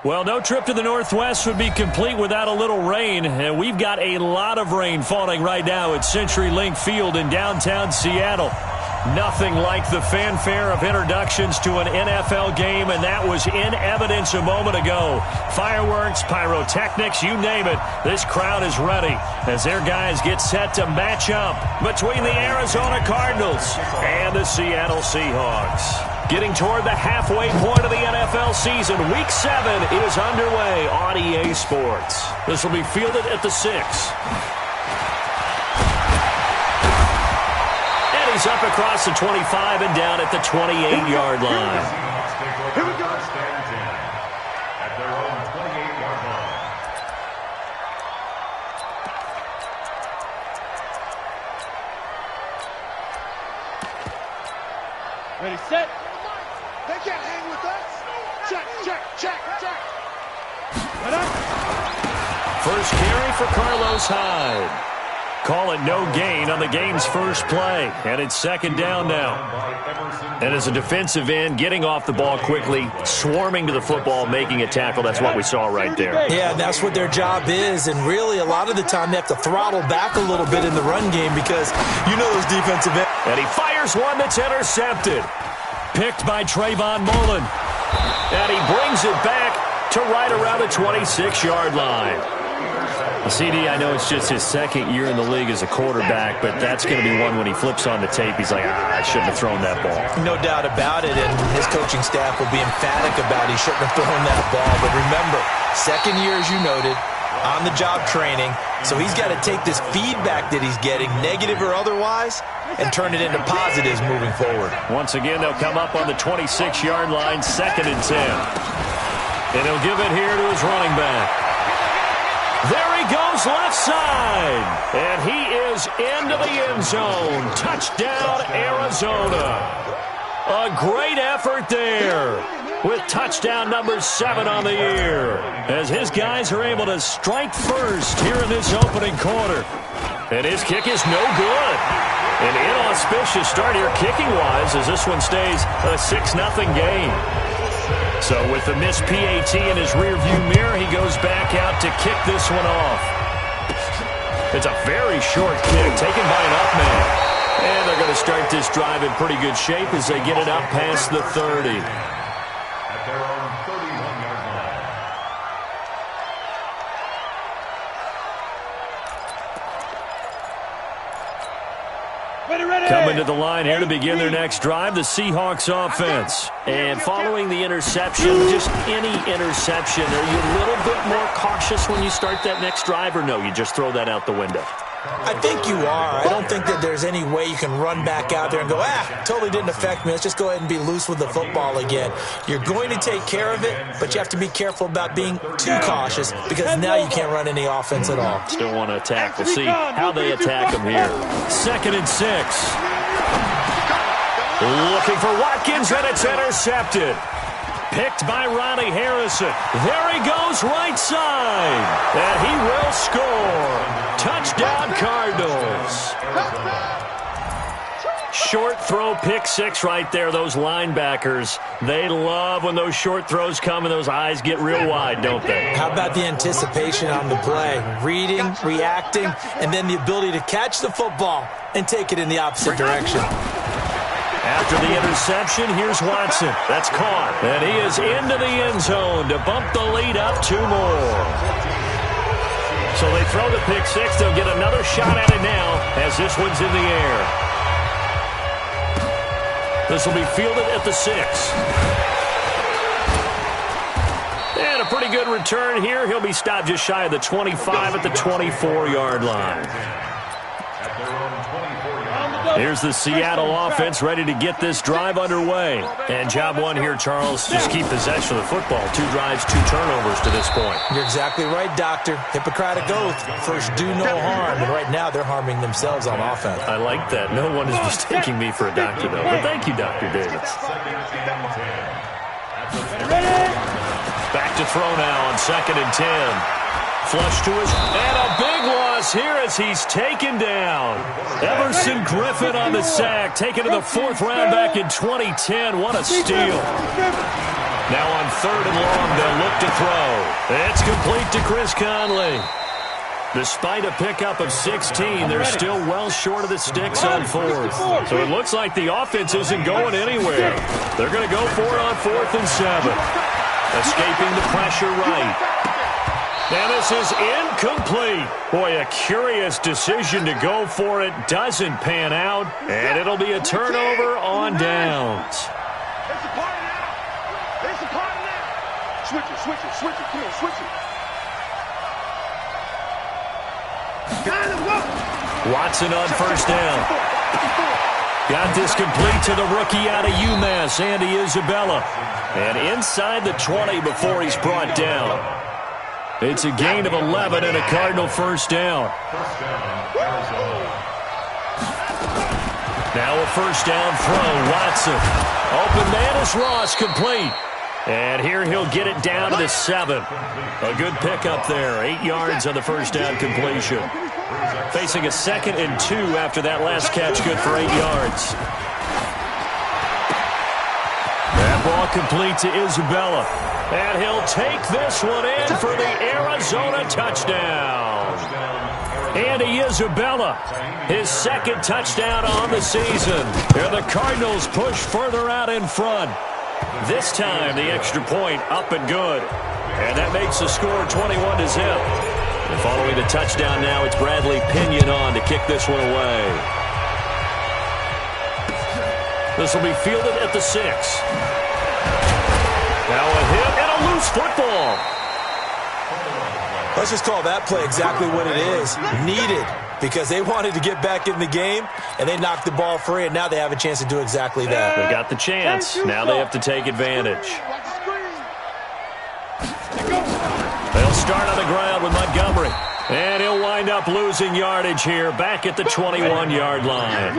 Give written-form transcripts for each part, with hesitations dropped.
Well, no trip to the Northwest would be complete without a little rain, and we've got a lot of rain falling right now at CenturyLink Field in downtown Seattle. Nothing like the fanfare of introductions to an NFL game, and that was in evidence a moment ago. Fireworks, pyrotechnics, you name it. This crowd is ready as their guys get set to match up between the Arizona Cardinals and the Seattle Seahawks. Getting toward the halfway point of the NFL season, Week 7 is underway on EA Sports. This will be fielded at the 6. He's up across the 25 and down at the 28-yard line. Here we go. At their own 28-yard line. Ready, set. They can't hang with us. Check. First carry for Carlos Hyde. Call it no gain on the game's first play, and it's second down now. And as a defensive end, getting off the ball quickly, swarming to the football, making a tackle, that's what we saw right there. Yeah, that's what their job is, and really a lot of the time they have to throttle back a little bit in the run game because you know those defensive ends. And he fires one that's intercepted. Picked by Trayvon Mullen. And he brings it back to right around the 26-yard line. CD, I know it's just his second year in the league as a quarterback, but that's going to be one when he flips on the tape, he's like, I shouldn't have thrown that ball. No doubt about it, and his coaching staff will be emphatic about he shouldn't have thrown that ball. But remember, second year, as you noted, on-the-job training, so he's got to take this feedback that he's getting, negative or otherwise, and turn it into positives moving forward. Once again, they'll come up on the 26-yard line, 2nd and 10. And he'll give it here to his running back. There he goes left side, and he is into the end zone. Touchdown, Arizona. A great effort there with touchdown number 7 on the year as his guys are able to strike first here in this opening quarter. And his kick is no good. An inauspicious start here kicking-wise as this one stays a 6-0 game. So with the missed PAT in his rearview mirror, he goes back out to kick this one off. It's a very short kick taken by an up man. And they're going to start this drive in pretty good shape as they get it up past the 30. At their own 31-yard line. Ready. Coming to the line here to begin their next drive, the Seahawks offense. And following the interception, just any interception, are you a little bit more cautious when you start that next drive, or no, you just throw that out the window? I think you are. I don't think that there's any way you can run back out there and go, totally didn't affect me. Let's just go ahead and be loose with the football again. You're going to take care of it, but you have to be careful about being too cautious because now you can't run any offense at all. Still want to attack. We'll see how they attack them here. 2nd and 6. Looking for Watkins, and it's intercepted. Picked by Ronnie Harrison. There he goes right side. And he will score. Touchdown, Cardinals. Short throw, pick 6 right there. Those linebackers, they love when those short throws come and those eyes get real wide, don't they? How about the anticipation on the play? Reading, reacting, and then the ability to catch the football and take it in the opposite direction. After the interception, here's Watson. That's caught. And he is into the end zone to bump the lead up 2 more. So they throw the pick 6. They'll get another shot at it now as this one's in the air. This will be fielded at the 6. And a pretty good return here. He'll be stopped just shy of the 25 at the 24-yard line. Here's the Seattle offense ready to get this drive underway. And job 1 here, Charles, just keep possession of the football. 2 drives, 2 turnovers to this point. You're exactly right, Doctor. Hippocratic oath. First, do no harm. And right now, they're harming themselves on offense. I like that. No one is mistaking me for a doctor, though. But thank you, Dr. Davis. Back to throw now on 2nd and 10. Flush to his, and a big loss here as he's taken down. Everson Griffin on the sack, taken to the 4th round back in 2010. What a steal. Now on 3rd and long, they'll look to throw. It's complete to Chris Conley. Despite a pickup of 16, they're still well short of the sticks on 4th. So it looks like the offense isn't going anywhere. They're going to go for it on 4th and 7. Escaping the pressure right. And this is incomplete. Boy, a curious decision to go for it. Doesn't pan out. And it'll be a turnover on downs. Switch it. Come on, switch it. Watson on 1st down. Got this complete to the rookie out of UMass, Andy Isabella. And inside the 20 before he's brought down. It's a gain of 11 and a Cardinal 1st down. Now a 1st down throw, Watson. Open man is Ross, complete. And here he'll get it down to the 7. A good pickup there. 8 yards on the 1st down completion. Facing a 2nd and 2 after that last catch, good for 8 yards. That ball complete to Isabella. And he'll take this one in for the Arizona touchdown. Andy Isabella, his 2nd touchdown on the season. And the Cardinals push further out in front. This time, the extra point up and good. And that makes the score 21-0. And following the touchdown now, it's Bradley Pinion on to kick this one away. This will be fielded at the 6. Now a hit and a loose football. Let's just call that play exactly what it is. Needed, because they wanted to get back in the game, and they knocked the ball free, and now they have a chance to do exactly that. They got the chance. Now they have to take advantage. They'll start on the ground with Montgomery. And he'll wind up losing yardage here back at the 21-yard line.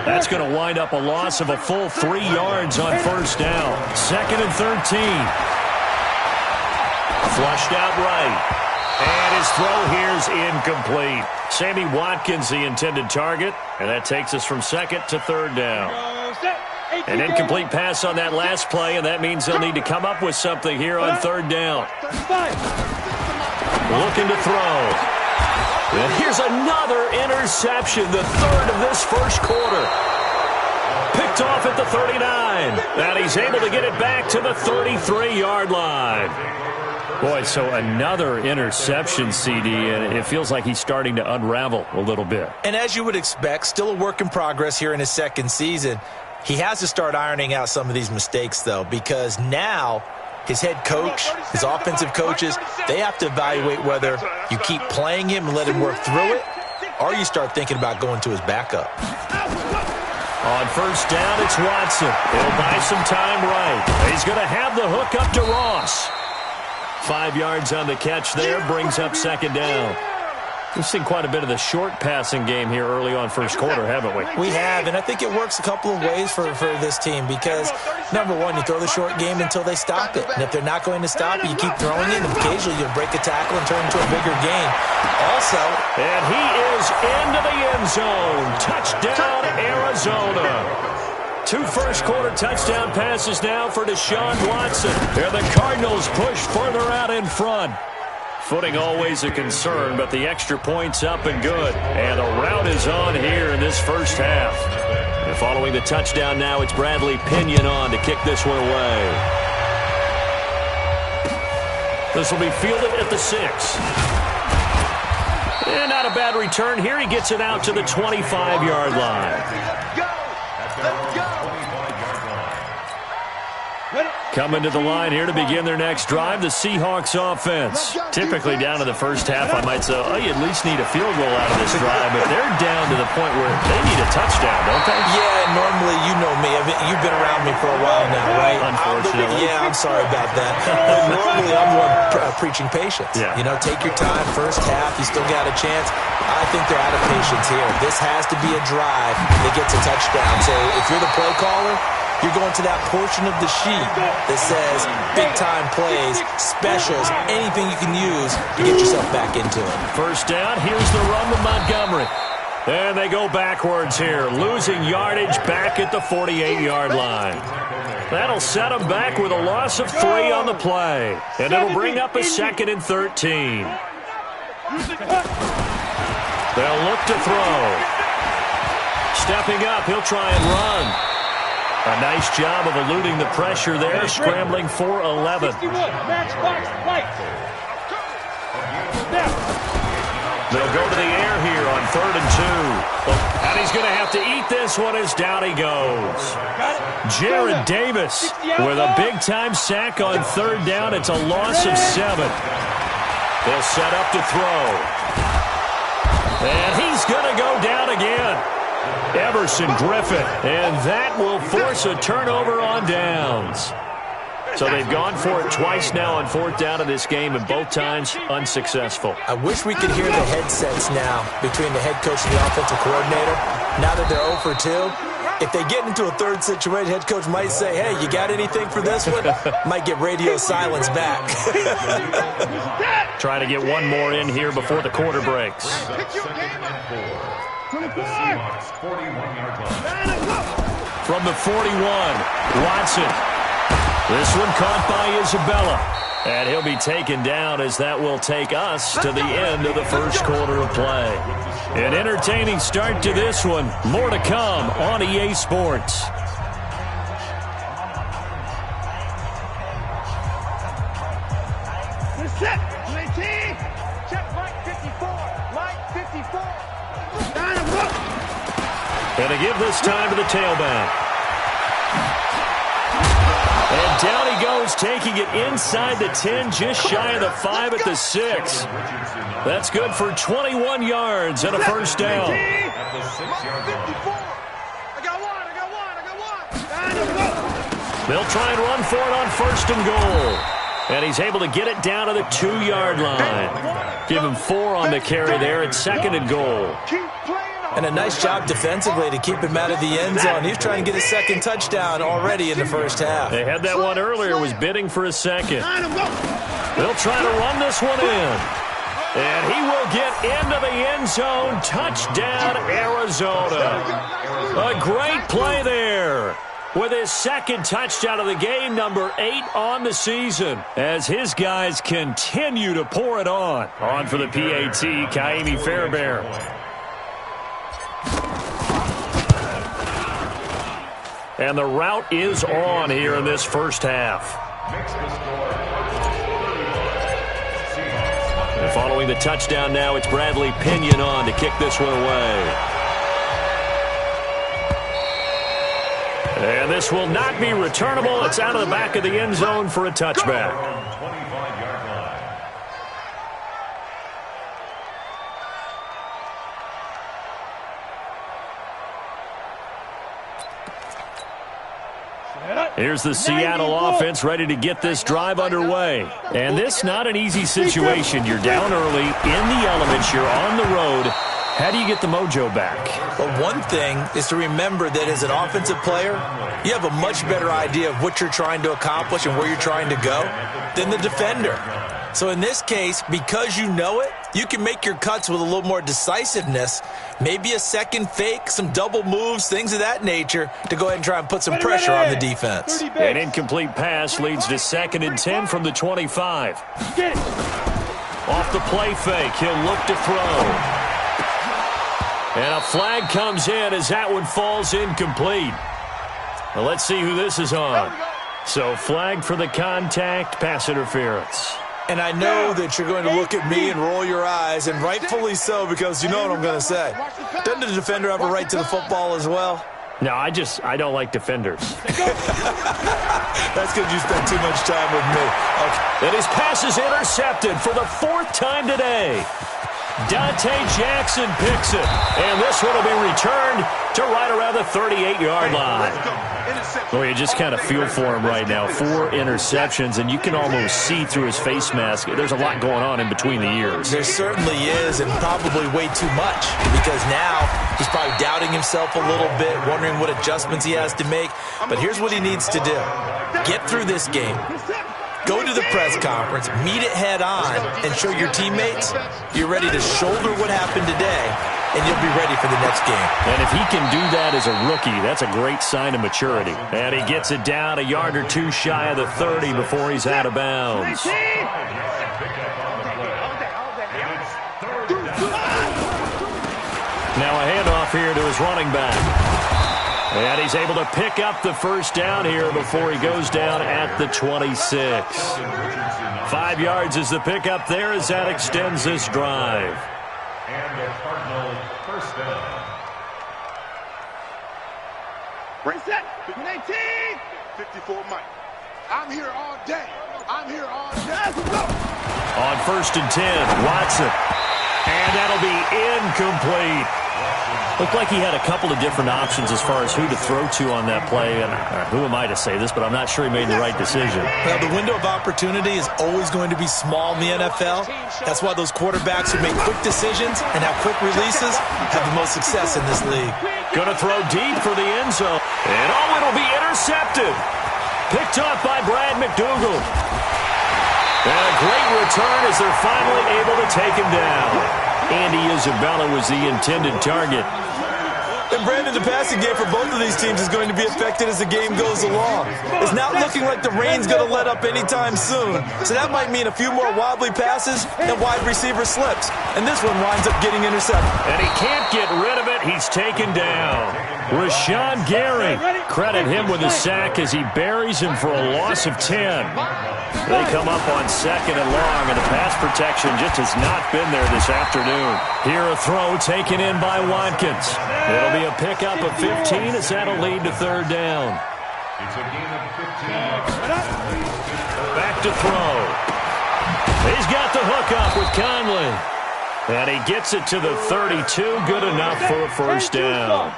That's going to wind up a loss of a full 3 yards on 1st down. 2nd and 13. Flushed out right. And his throw here is incomplete. Sammy Watkins, the intended target. And that takes us from 2nd to 3rd down. An incomplete pass on that last play, and that means they'll need to come up with something here on 3rd down. Looking to throw. And here's another interception, the 3rd of this 1st quarter. Picked off at the 39. And he's able to get it back to the 33-yard line. Boy, so another interception, CD, and it feels like he's starting to unravel a little bit. And as you would expect, still a work in progress here in his 2nd season. He has to start ironing out some of these mistakes, though, because now his head coach, his offensive coaches, they have to evaluate whether you keep playing him and let him work through it, or you start thinking about going to his backup. On 1st down, it's Watson. He'll buy some time right. He's going to have the hook up to Ross. 5 yards on the catch there, brings up 2nd down. We've seen quite a bit of the short passing game here early on 1st quarter, haven't we? We have, and I think it works a couple of ways for this team because, number one, you throw the short game until they stop it. And if they're not going to stop it, you keep throwing it, and occasionally you'll break a tackle and turn into a bigger game. Also, and he is into the end zone. Touchdown, Arizona. 2 first-quarter touchdown passes now for Deshaun Watson. And the Cardinals push further out in front. Footing always a concern, but the extra point's up and good. And the route is on here in this 1st half. And following the touchdown now, it's Bradley Pinion on to kick this one away. This will be fielded at the 6. And not a bad return here. He gets it out to the 25-yard line. Coming to the line here to begin their next drive, the Seahawks offense. Typically down to the 1st half, I might say, oh, you at least need a field goal out of this drive, but they're down to the point where they need a touchdown, don't they? Yeah, normally, you know me. You've been around me for a while now, right? Unfortunately. I'm sorry about that. But normally, I'm one preaching patience. Yeah. You know, take your time, 1st half, you still got a chance. I think they're out of patience here. This has to be a drive that gets a touchdown. So if you're the play caller, you're going to that portion of the sheet that says big-time plays, specials, anything you can use to get yourself back into it. 1st down, here's the run with Montgomery. And they go backwards here, losing yardage back at the 48-yard line. That'll set them back with a loss of 3 on the play. And it'll bring up a 2nd and 13. They'll look to throw. Stepping up, he'll try and run. A nice job of eluding the pressure there, scrambling for 11. They'll go to the air here on 3rd and 2. And he's going to have to eat this one as down he goes. Jarrad Davis with a big-time sack on 3rd down. It's a loss of 7. They'll set up to throw. And he's going to go down again. Everson Griffin. And that will force a turnover on downs. So they've gone for it twice now on 4th down in this game, and both times unsuccessful. I wish we could hear the headsets now between the head coach and the offensive coordinator. Now that they're 0 for 2, if they get into a 3rd situation, head coach might say, hey, you got anything for this one? Might get radio silence back. Trying to get one more in here before the quarter breaks. From the 41, Watson. This one caught by Isabella. And he'll be taken down as that will take us to the end of the first quarter of play. An entertaining start to this one. More to come on EA Sports. Set. Check Mike 54. Mike 54. And to give this time to the tailback. And down he goes, taking it inside the 10, just shy of the 5 at the 6. That's good for 21 yards and a first down. They'll try and run for it on 1st and goal. And he's able to get it down to the 2-yard line. Give him 4 on the carry there at 2nd and goal. And a nice job defensively to keep him out of the end zone. He's trying to get his 2nd touchdown already in the first half. They had that one earlier, was bidding for a 2nd. They'll try to run this one in. And he will get into the end zone. Touchdown, Arizona. A great play there. With his 2nd touchdown of the game, number 8 on the season, as his guys continue to pour it on. On for the PAT, Ka'imi Fairbairn. And the route is on here in this first half. And following the touchdown now, it's Bradley Pinion on to kick this one away. And this will not be returnable. It's out of the back of the end zone for a touchback. Here's the Seattle offense ready to get this drive underway. And this not an easy situation. You're down early, in the elements, you're on the road. How do you get the mojo back? Well, one thing is to remember that as an offensive player, you have a much better idea of what you're trying to accomplish and where you're trying to go than the defender. So in this case, because you know it, you can make your cuts with a little more decisiveness, maybe a 2nd fake, some double moves, things of that nature, to go ahead and try and put some pressure on the defense. An incomplete pass leads to 2nd and 10 from the 25. Off the play fake, he'll look to throw. And a flag comes in as that one falls incomplete. Well, let's see who this is on. So flag for the contact, pass interference. And I know that you're going to look at me and roll your eyes, and rightfully so, because you know what I'm going to say. Doesn't the defender have a right to the football as well? No, I don't like defenders. That's because you spent too much time with me. Okay. And his pass is intercepted for the 4th time today. Dante Jackson picks it. And this one will be returned to right around the 38-yard line. Well, you just kind of feel for him right now. 4 interceptions, and you can almost see through his face mask. There's a lot going on in between the ears. There certainly is, and probably way too much, because now he's probably doubting himself a little bit, wondering what adjustments he has to make. But here's what he needs to do. Get through this game. Go to the press conference, meet it head on, and show your teammates you're ready to shoulder what happened today and you'll be ready for the next game. And if he can do that as a rookie, that's a great sign of maturity. And he gets it down a yard or two shy of the 30 before he's out of bounds. Now a handoff here to his running back. And he's able to pick up the first down here before he goes down at the 26. 5 yards is the pickup there as that extends this drive. And the Cardinal first down. Break set. 18. 54 Mike. I'm here all day. I'm here all day. Let's go. On 1st and 10, Watson. And that'll be incomplete. Looked like he had a couple of different options as far as who to throw to on that play. And who am I to say this, but I'm not sure he made the right decision. Well, the window of opportunity is always going to be small in the NFL. That's why those quarterbacks who make quick decisions and have quick releases have the most success in this league. Going to throw deep for the end zone. And it'll be intercepted. Picked off by Brad McDougald. And a great return as they're finally able to take him down. Andy Isabella was the intended target. And Brandon, the passing game for both of these teams is going to be affected as the game goes along. It's not looking like the rain's going to let up anytime soon. So that might mean a few more wobbly passes and wide receiver slips. And this one winds up getting intercepted. And he can't get rid of it. He's taken down. Rashawn Gary. Credit him with a sack as he buries him for a loss of 10. They come up on 2nd and long, and the pass protection just has not been there this afternoon. Here a throw taken in by Watkins. It'll be a pickup of 15 as that'll lead to 3rd down. It's a gain of 15. Back to throw. He's got the hook up with Conley. And he gets it to the 32. Good enough for a 1st down.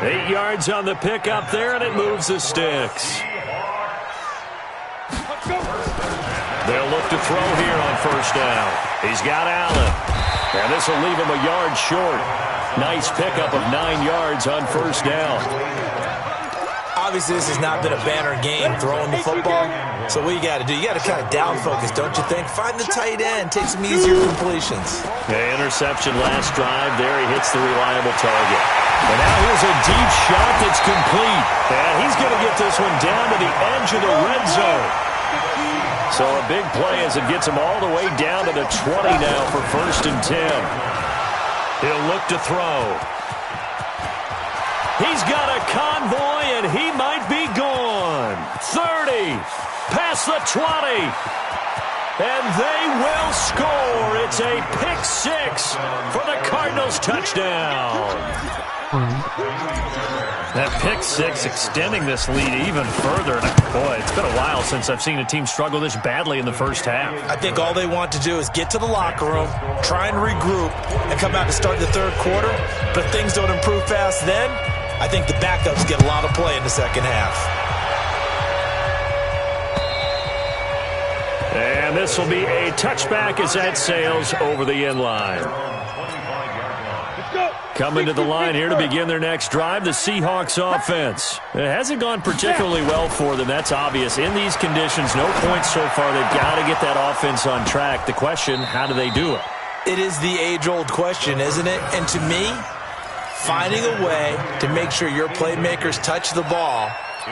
8 yards on the pickup there, and it moves the sticks. They'll look to throw here on 1st down. He's got Allen. And this will leave him a yard short. Nice pickup of 9 yards on 1st down. Obviously, this has not been a banner game throwing the football. So what you got to do, you got to kind of down focus, don't you think? Find the tight end, take some easier completions. The interception last drive. There he hits the reliable target. And now here's a deep shot that's complete. And he's going to get this one down to the edge of the red zone. So a big play as it gets him all the way down to the 20 now for 1st and 10. He'll look to throw. He's got a convoy, and he might be gone. 30, past the 20. And they will score. It's a pick 6 for the Cardinals touchdown. That pick 6 extending this lead even further. Boy, it's been a while since I've seen a team struggle this badly in the first half. I think all they want to do is get to the locker room, try and regroup, and come out to start the 3rd quarter. But if things don't improve fast then, I think the backups get a lot of play in the 2nd half. And this will be a touchback as that sails over the end line. Coming to the line here to begin their next drive, the Seahawks offense. It hasn't gone particularly well for them. That's obvious. In these conditions, no points so far. They've got to get that offense on track. The question, how do they do it? It is the age-old question, isn't it? And to me, finding a way to make sure your playmakers touch the ball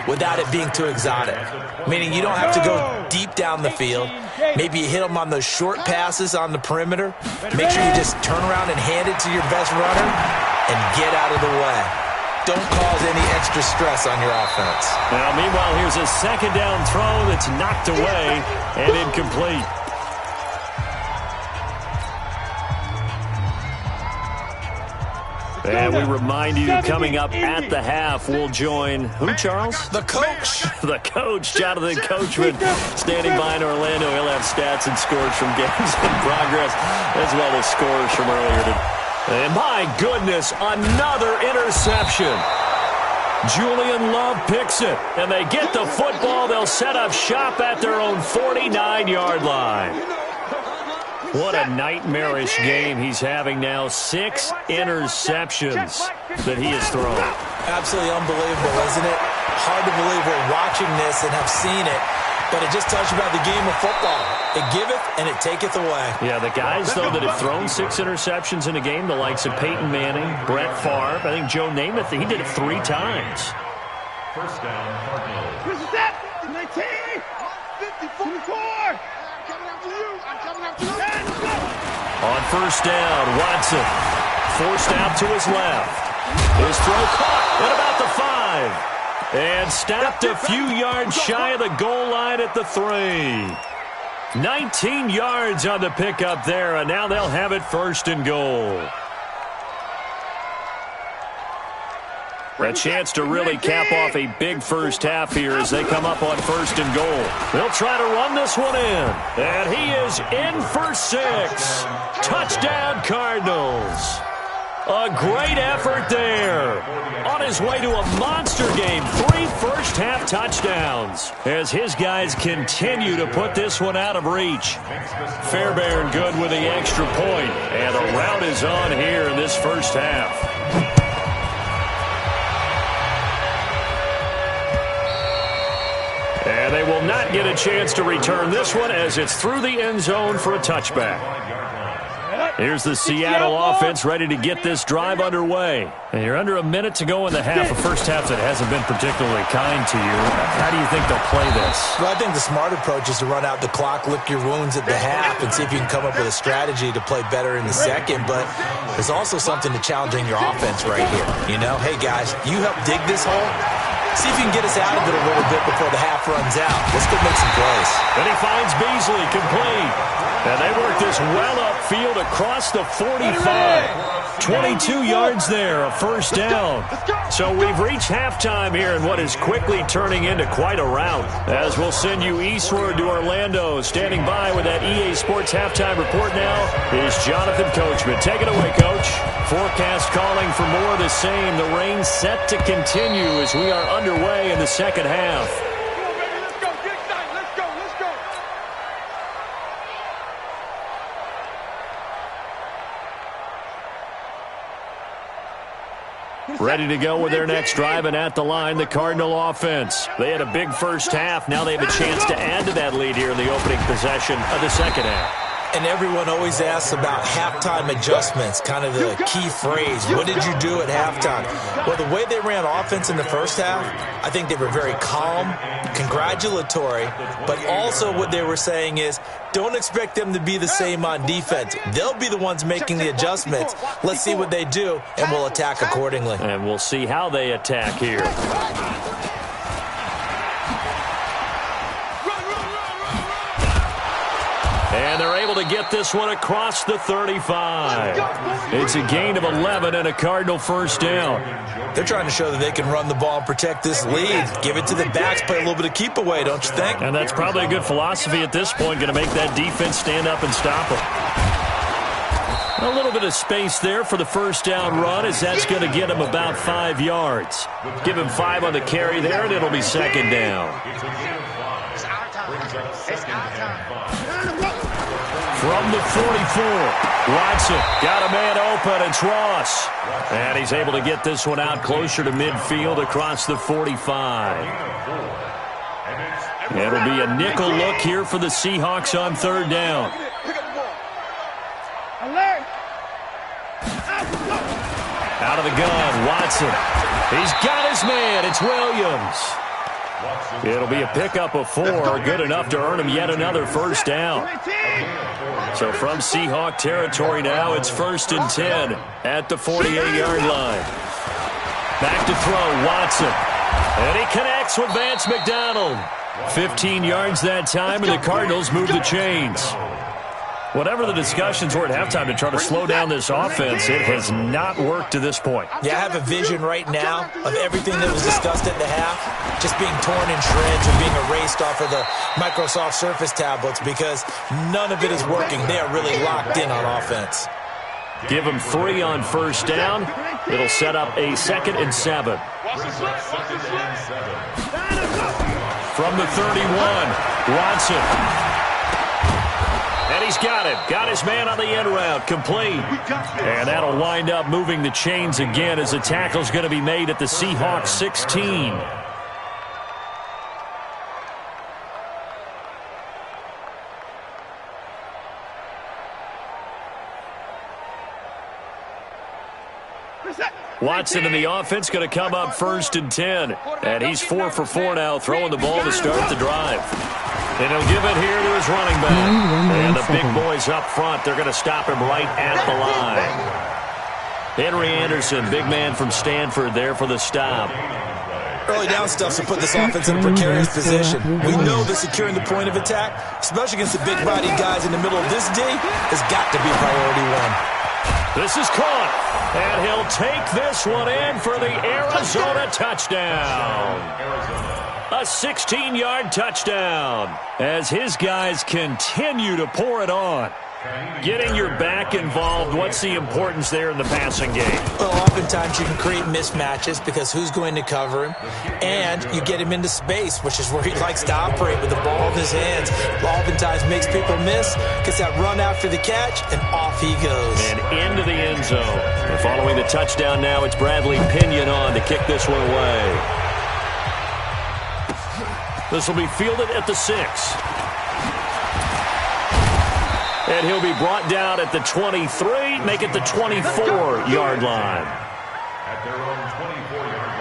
without it being too exotic. Meaning you don't have to go deep down the field. Maybe you hit them on those short passes on the perimeter. Make sure you just turn around and hand it to your best runner and get out of the way. Don't cause any extra stress on your offense. Now, meanwhile, here's a 2nd down throw that's knocked away and incomplete. And we remind you, coming up at the half, we'll join who, Charles? The coach. The coach, Jonathan Coachman, standing by in Orlando. He'll have stats and scores from games in progress, as well as scores from earlier today. And my goodness, another interception. Julian Love picks it, and they get the football. They'll set up shop at their own 49-yard line. What a nightmarish game he's having now. 6 interceptions that he has thrown. Absolutely unbelievable, isn't it? Hard to believe we're watching this and have seen it. but it just tells you about the game of football. It giveth and it taketh away. Yeah, the guys, though, that have thrown 6 interceptions in a game, the likes of Peyton Manning, Brett Favre, I think Joe Namath, he did it 3 times. First down, Cardinals. Where's the set? 19, 54. I'm coming after you. I'm coming after you. Let's go. On first down, Watson forced out to his left. His throw caught at about the 5. And stopped a few yards shy of the goal line at the 3. 19 yards on the pickup there, and now they'll have it first and goal. A chance to really cap off a big first half here as they come up on first and goal. They'll try to run this one in, and he is in for 6. Touchdown, Cardinals. A great effort there. On his way to a monster game, 3 first-half touchdowns as his guys continue to put this one out of reach. Fairbairn good with the extra point, and the rout is on here in this first half. And they will not get a chance to return this one as it's through the end zone for a touchback. Here's the Seattle offense ready to get this drive underway. And you're under a minute to go in the half, a first half that hasn't been particularly kind to you. How do you think they'll play this? Well, I think the smart approach is to run out the clock, lick your wounds at the half, and see if you can come up with a strategy to play better in the second. But there's also something to challenging your offense right here. You know, hey, guys, you help dig this hole. See if you can get us out of it a little bit before the half runs out. Let's go make some plays. Then he finds Beasley complete. And they work this well upfield across the 45. 22 yards there, a first down. So we've reached halftime here in what is quickly turning into quite a rout. As we'll send you eastward to Orlando. Standing by with that EA Sports halftime report now is Jonathan Coachman. Take it away, Coach. Forecast calling for more of the same. The rain set to continue as we are underway in the second half. Ready to go with their next drive, and at the line, the Cardinal offense. They had a big first half. Now they have a chance to add to that lead here in the opening possession of the second half. And everyone always asks about halftime adjustments, kind of the key phrase. What did you do at halftime? Well, the way they ran offense in the first half, I think they were very calm, congratulatory, but also what they were saying is, don't expect them to be the same on defense. They'll be the ones making the adjustments. Let's see what they do, and we'll attack accordingly. And we'll see how they attack here. And they're able to get this one across the 35. It's a gain of 11 and a Cardinal first down. They're trying to show that they can run the ball and protect this lead. Give it to the backs, play a little bit of keep away, don't you think? And that's probably a good philosophy at this point, going to make that defense stand up and stop them. A little bit of space there for the first down run, as that's going to get him about 5 yards. Give him 5 on the carry there, and it'll be second down. From the 44, Watson got a man open. It's Ross. And he's able to get this one out closer to midfield across the 45. It'll be a nickel look here for the Seahawks on third down. Out of the gun, Watson. He's got his man. It's Williams. It'll be a pickup of 4, good enough to earn him yet another first down. So from Seahawk territory now, it's 1st and 10 at the 48-yard line. Back to throw, Watson. And he connects with Vance McDonald. 15 yards that time, and the Cardinals move the chains. Whatever the discussions were at halftime to try to slow down this offense, it has not worked to this point. Yeah, I have a vision right now of everything that was discussed at the half just being torn in shreds or being erased off of the Microsoft Surface tablets because none of it is working. They are really locked in on offense. Give them 3 on first down. It'll set up a 2nd and 7. From the 31, Watson. And he's got it. Got his man on the end route. Complete. And that'll wind up moving the chains again as the tackle's going to be made at the Seahawks 16. Watson and the offense going to come up 1st and 10. And he's 4 for 4 now, throwing the ball to start the drive. And he'll give it here to his running back. And the big boys up front, they're going to stop him right at the line. Henry Anderson, big man from Stanford, there for the stop. Early down stuff to put this offense in a precarious position. We know that securing the point of attack, especially against the big-bodied guys in the middle of this D, has got to be priority one. This is caught, and he'll take this one in for the Arizona touchdown. A 16-yard touchdown as his guys continue to pour it on. Getting your back involved, what's the importance there in the passing game? Well, oftentimes you can create mismatches because who's going to cover him, and you get him into space, which is where he likes to operate with the ball in his hands. Oftentimes makes people miss, gets that run after the catch, and off he goes. And into the end zone. And following the touchdown now, it's Bradley Pinion on to kick this one away. This will be fielded at the 6. And he'll be brought down at the 23, make it the 24-yard line. At their own 24-yard line.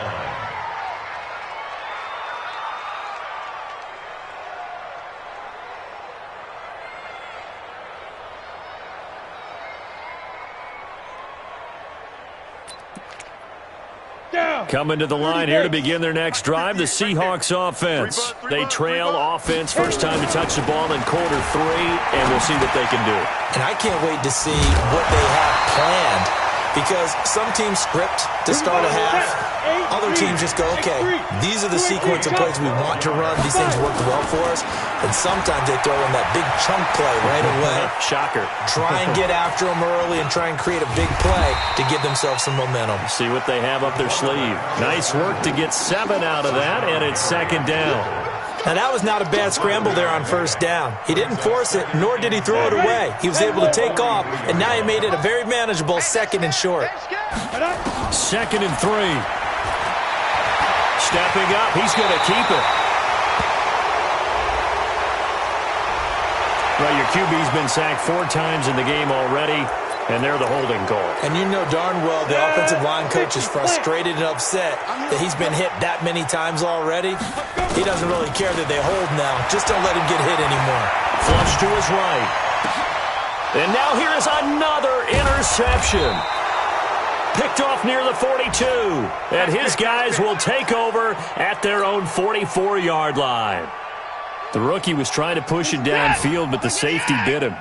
Coming to the line here to begin their next drive, the Seahawks offense. They trail offense, first time to touch the ball in quarter 3, and we'll see what they can do. And I can't wait to see what they have planned, because some teams script to start a half. Other teams just go, okay, these are the sequence of plays we want to run. These things work well for us. And sometimes they throw in that big chunk play right away. Shocker. Try and get after them early and try and create a big play to give themselves some momentum. See what they have up their sleeve. Nice work to get 7 out of that, and it's 2nd down. Now, that was not a bad scramble there on 1st down. He didn't force it, nor did he throw it away. He was able to take off, and now he made it a very manageable 2nd and short. 2nd and 3. Stepping up, he's going to keep it. Well, your QB's been sacked 4 times in the game already, and they're the holding call. And you know darn well the offensive line coach is frustrated and upset that he's been hit that many times already. He doesn't really care that they hold now. Just don't let him get hit anymore. Flush to his right. And now here is another interception. Picked off near the 42. And his guys will take over at their own 44-yard line. The rookie was trying to push it downfield, but the safety bit him.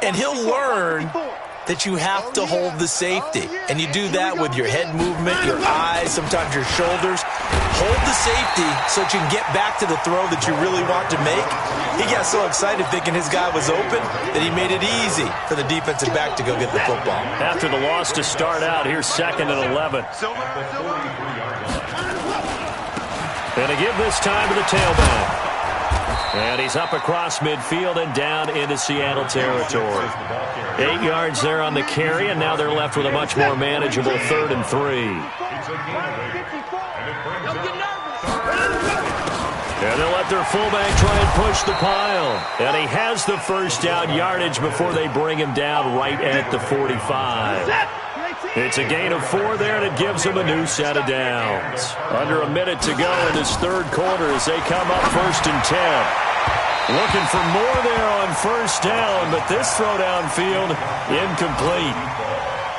And he'll learn that you have to hold the safety. And you do that with your head movement, your eyes, sometimes your shoulders. Hold the safety so that you can get back to the throw that you really want to make. He got so excited thinking his guy was open that he made it easy for the defensive back to go get the football. After the loss to start out, here's 2nd and 11. And a give this time to the tailback. And he's up across midfield and down into Seattle territory. 8 yards there on the carry, and now they're left with a much more manageable 3rd and 3. And they'll let their fullback try and push the pile. And he has the first down yardage before they bring him down right at the 45. It's a gain of 4 there, and it gives him a new set of downs. Under a minute to go in this 3rd quarter as they come up 1st and 10. Looking for more there on 1st down, but this throw downfield incomplete.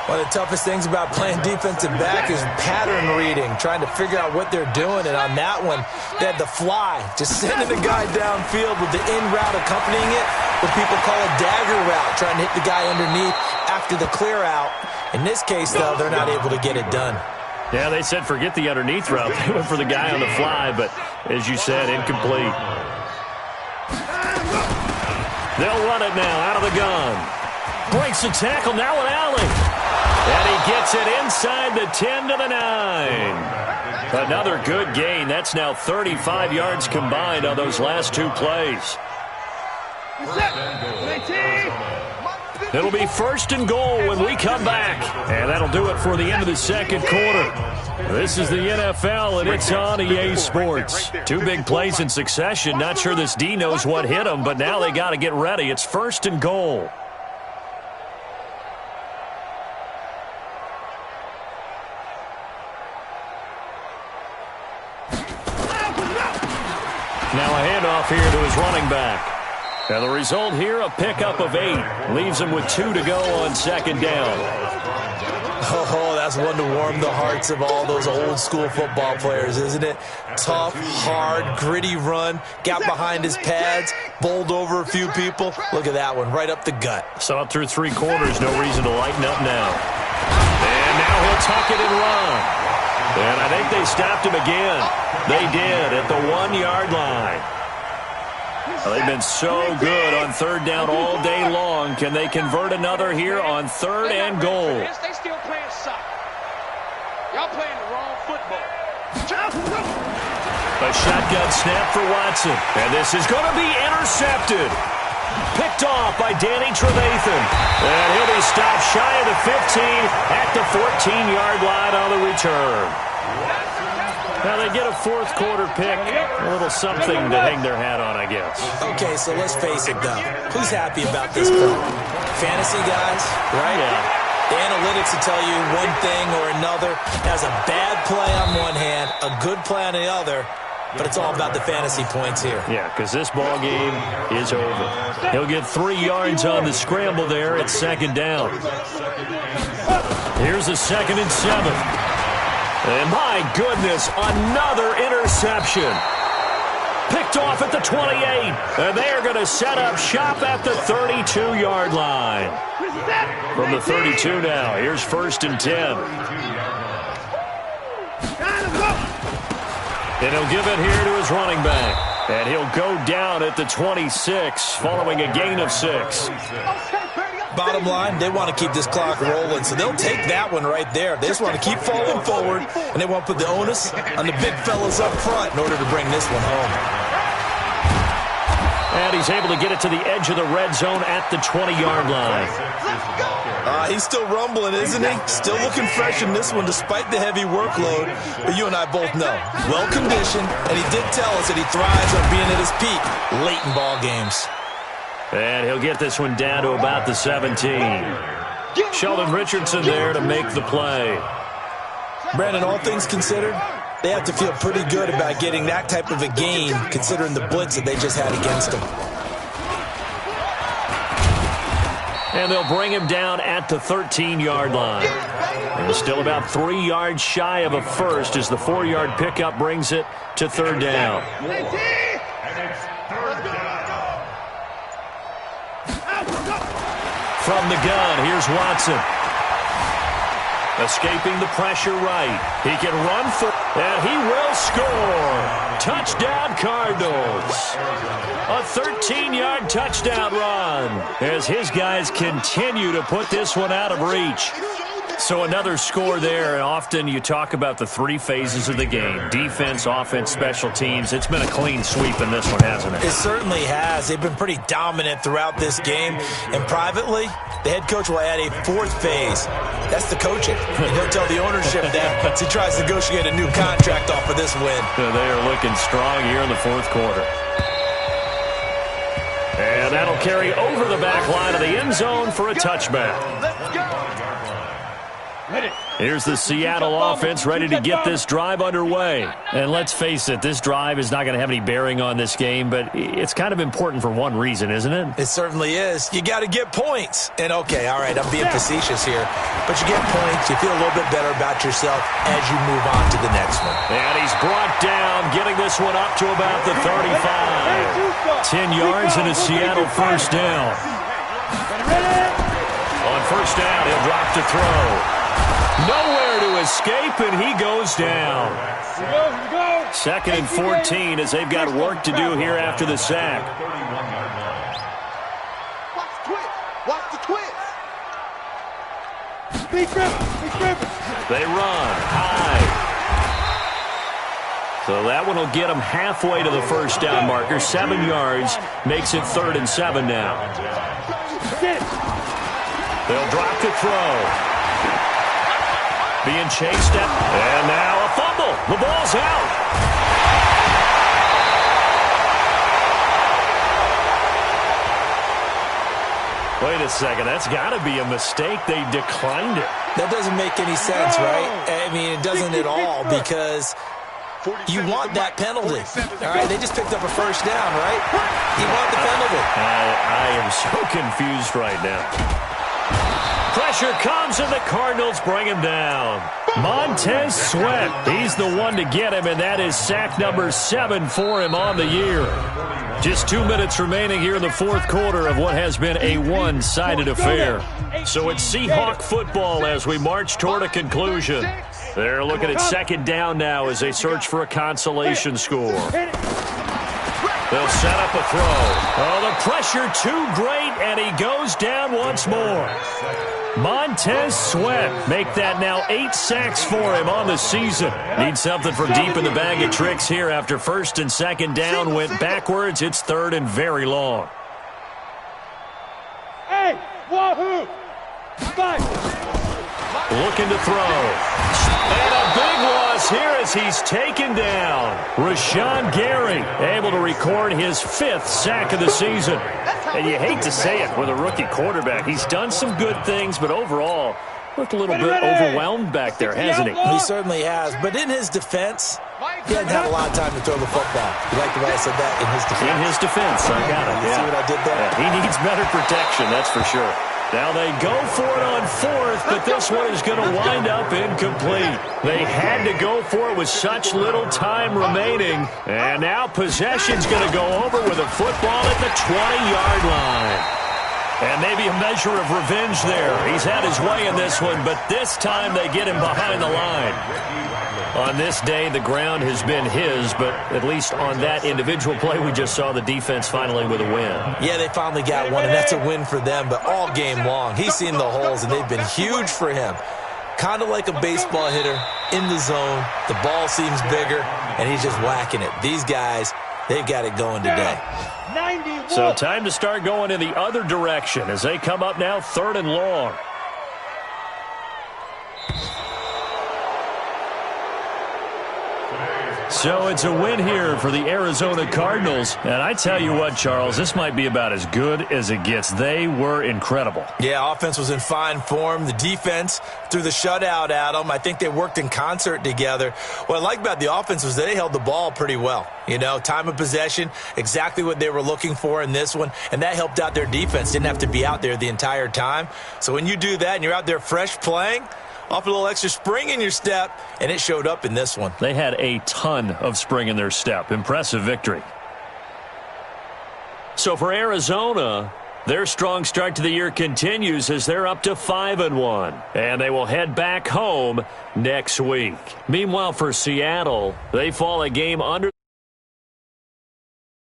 One of the toughest things about playing defensive back is pattern reading, trying to figure out what they're doing. And on that one, they had the fly, just sending the guy downfield with the in route accompanying it, what people call a dagger route, trying to hit the guy underneath after the clear out. In this case, though, they're not able to get it done. Yeah, they said forget the underneath route. They went for the guy on the fly, but as you said, incomplete. They'll run it now out of the gun. Breaks the tackle, now an alley. And he gets it inside the 10 to the 9. Another good gain. That's now 35 yards combined on those last 2 plays. It'll be 1st and goal when we come back. And that'll do it for the end of the 2nd quarter. This is the NFL, and it's on EA Sports. 2 big plays in succession. Not sure this D knows what hit him, but now they got to get ready. It's 1st and goal. Now a handoff here to his running back. And the result here, a pickup of 8. Leaves him with 2 to go on second down. Oh, that's one to warm the hearts of all those old-school football players, isn't it? Tough, hard, gritty run, got behind his pads, bowled over a few people. Look at that one, right up the gut. Saw it through 3 quarters, no reason to lighten up now. And now he'll tuck it and run. And I think they stopped him again. They did at the 1-yard line. Well, they've been so good on third down all day long. Can they convert another here on third and goal? They still playing soccer. Y'all playing the wrong football. A shotgun snap for Watson. And this is going to be intercepted. Picked off by Danny Trevathan. And he'll be stopped shy of the 15 at the 14-yard line on the return. Now they get a fourth quarter pick. A little something to hang their hat on, I guess. Okay, so let's face it, though. Who's happy about this point? Fantasy guys, right? Yeah. The analytics will tell you one thing or another. Has a bad play on one hand, a good play on the other. But it's all about the fantasy points here. Yeah, because this ball game is over. He'll get 3 yards on the scramble there at second down. Here's a 2nd and 7. And my goodness, another interception. Picked off at the 28. And they are going to set up shop at the 32-yard line. From the 32 now, here's 1st and 10. And he'll give it here to his running back. And he'll go down at the 26 following a gain of 6. Bottom line, they want to keep this clock rolling, so they'll take that one right there. They just want to keep falling forward, and they want to put the onus on the big fellas up front in order to bring this one home. And he's able to get it to the edge of the red zone at the 20-yard line. He's still rumbling, isn't he? Still looking fresh in this one despite the heavy workload. But you and I both know, well-conditioned, and he did tell us that he thrives on being at his peak late in ball games. And he'll get this one down to about the 17. Sheldon Richardson there to make the play. Brandon, all things considered, they have to feel pretty good about getting that type of a gain considering the blitz that they just had against them. And they'll bring him down at the 13-yard line. And still about 3 yards shy of a first as the 4-yard pickup brings it to third down. From the gun, here's Watson. Escaping the pressure right. He can run for, and he will score. Touchdown, Cardinals. A 13-yard touchdown run as his guys continue to put this one out of reach. So another score there. Often you talk about the 3 phases of the game. Defense, offense, special teams. It's been a clean sweep in this one, hasn't it? It certainly has. They've been pretty dominant throughout this game. And privately, the head coach will add a 4th phase. That's the coaching. And he'll tell the ownership that as he tries to negotiate a new contract off of this win. They are looking strong here in the 4th quarter. And that'll carry over the back line of the end zone for a touchback. Here's the Seattle offense ready to get this drive underway. And let's face it, this drive is not going to have any bearing on this game, but it's kind of important for one reason, isn't it? It certainly is. You got to get points. And okay, all right, I'm being facetious here, but you get points, you feel a little bit better about yourself as you move on to the next one. And he's brought down, getting this one up to about the 35. 10 yards and a Seattle first down. On first down, he'll drop to throw. Nowhere to escape, and he goes down. 2nd and 14 as they've got work to do here after the sack. Watch the twist. They run high. So that one will get them halfway to the first down marker. 7 yards makes it 3rd and 7 now. They'll drop to throw. Being chased at, and now a fumble. The ball's out. Wait a second. That's got to be a mistake. They declined it. That doesn't make any sense, right? I mean, it doesn't at all because You want that penalty. All right, they just picked up a first down, right? You want the penalty. I am so confused right now. Pressure comes, and the Cardinals bring him down. Montez Sweat, he's the one to get him, and that is sack number 7 for him on the year. Just 2 minutes remaining here in the fourth quarter of what has been a one-sided affair. So it's Seahawk football as we march toward a conclusion. They're looking at second down now as they search for a consolation score. They'll set up a throw. Oh, the pressure too great, and he goes down once more. Montez Sweat, make that now 8 sacks for him on the season. Need something from deep in the bag of tricks here after first and second down went backwards. It's third and very long. Hey, wahoo! Five. Looking to throw. And a big loss here as he's taken down. Rashawn Gary able to record his 5th sack of the season. And you hate to say it with a rookie quarterback. He's done some good things, but overall looked a little bit overwhelmed back there, hasn't he? He certainly has. But in his defense, he hadn't had a lot of time to throw the football. You like the way I said that? In his defense. In his defense, I got it. You see what I did there? Yeah, he needs better protection, that's for sure. Now they go for it on 4th, but this one is going to wind up incomplete. They had to go for it with such little time remaining. And now possession's going to go over with a football at the 20-yard line. And maybe a measure of revenge there. He's had his way in this one, but this time they get him behind the line. On this day, the ground has been his, but at least on that individual play, we just saw the defense finally with a win. Yeah, they finally got one, and that's a win for them, but all game long, he's seen the holes, and they've been huge for him. Kind of like a baseball hitter in the zone. The ball seems bigger, and he's just whacking it. These guys, they've got it going today. So time to start going in the other direction as they come up now 3rd and long. So it's a win here for the Arizona Cardinals. And I tell you what, Charles, this might be about as good as it gets. They were incredible. Yeah, offense was in fine form. The defense threw the shutout at them. I think they worked in concert together. What I like about the offense was they held the ball pretty well. You know, time of possession, exactly what they were looking for in this one. And that helped out their defense. Didn't have to be out there the entire time. So when you do that and you're out there fresh playing, off a little extra spring in your step, and it showed up in this one. They had a ton of spring in their step. Impressive victory. So for Arizona, their strong start to the year continues as they're up to 5-1. And they will head back home next week. Meanwhile, for Seattle, they fall a game under